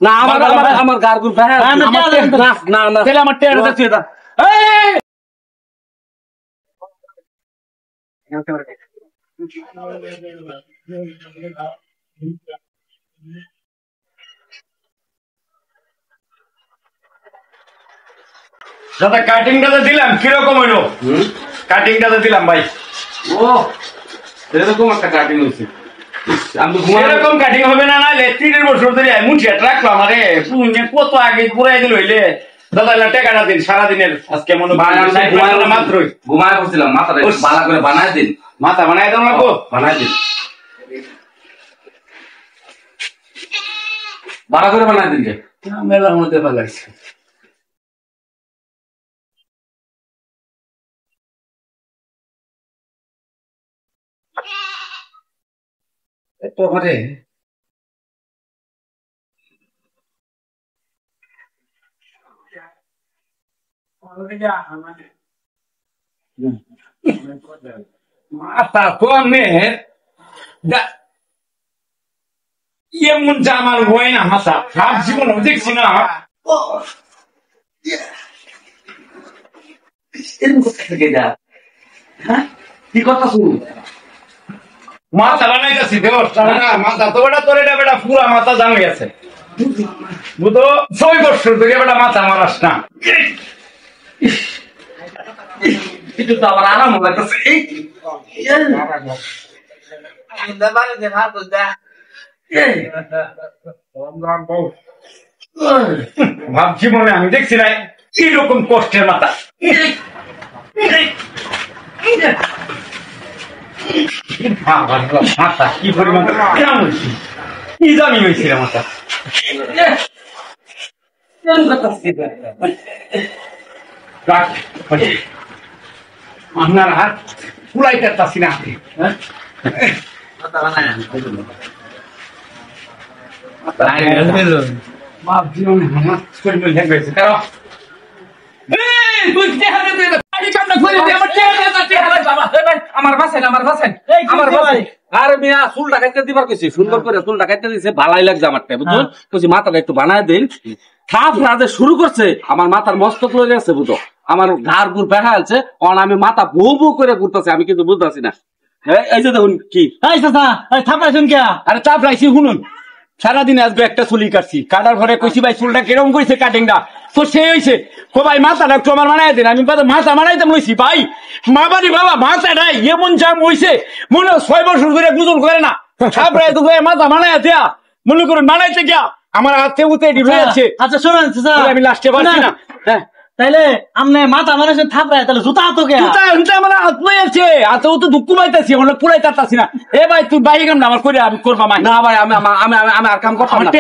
না আমার গার গুল না না তাহলে আমার টেয়ার দেখছিস এটা দাদা কাটিংটা দিলাম কিরকম হইলো? কাটিংটা দিলাম ভাই। ও এরকম একটা কাটিং হয়েছে। এরকম কাটিং হবে না, নাইলে 3 বছর ধরে মুন্সি রাখলাম। আরে কত আগে পুরাই দিল হইলে দাদা টাকাটা দিন সারাদিনের। আজকে মনে মাত্রই ঘুমায় বসছিলাম, মাথাটা ভালো করে বানায় দিন। মাথা বানাই দাও লাগবো, বানায় দিন, ভালো করে বানায় দিন। মেলার মধ্যে ভালো লাগছে। মাথা কমে এমন জামাল হয় না, মাথা ভাব জীবন দেখছি না। কি কথা শুরু মাথা বানাইতেছি মাথা তো বেটা তোর এটা বেটা পুরা মাথা জানো গেছে বুঝো। 6 বছর ধরে বেটা মাথা মারাস না, একটু তো আবার আরাম লাগতেছে। ভাব জীবনে আমি দেখছি না এরকম কষ্টের মাথা। মাথা কি পরিমাণ কি জানি হয়েছিল মাথা। আপনার হাত ফুলাই কাটতাছি না। বাপ জীবনে আমার বাসেন আর মিয়া চুল ডাকাইতে দিবার কইছি, সুন্দর করে চুল ডাকাইতে দিছে, ভালাই লাগছে আমারটা বুঝছো। কইছি মাথাটা একটু বানায় দিন। থাপ রাজে শুরু করছে, আমার মাথার মস্তক লয়ে গেছে বুঝো, আমার ঘাড় গুড় বেড়া আছে। আমি মাথা বউ বউ করে ঘুরতেছে, আমি কিন্তু বুঝতেছি না। এই যে দেখুন কি থাপড়াইছেন কে? আরে চাপ রাখছি শুনুন, সারাদিন আজকে একটা চুলি কাটছি, কাটার পরে কইছি ভাই চুলটা কিরকম করেছে কাটিংটা, তো সে হয়েছে কো ভাই মাথাটা একটু আমার বানাই দিন। আমি মাথা বানাইতাম লইছি ভাই, মা বাড়ি বাবা মাথাটাই এমন জাম হয়েছে মনে 6 বছর ধরে গুজল করে না। সাপড়াই তো মাথা বানাই দেয়া মনে করুন বানাইতে গিয়া আমার হাতে উঠে রয়েছে। আচ্ছা শোনেন আমি লাস্টে পারছি না। হ্যাঁ তাইলে আপনি মাথা মারেছেন থাপড়ায়, তাহলে জুতা হাতো কে? আমার হাত আছে, হাতেও তো দুঃখ পাইতেছি, আমরা পুরাই তাড়তাছি না। এ ভাই তুই বাইরে কাম না আমার করে আমি করবা মাই না ভাই, আমি আর কাম করতাম না।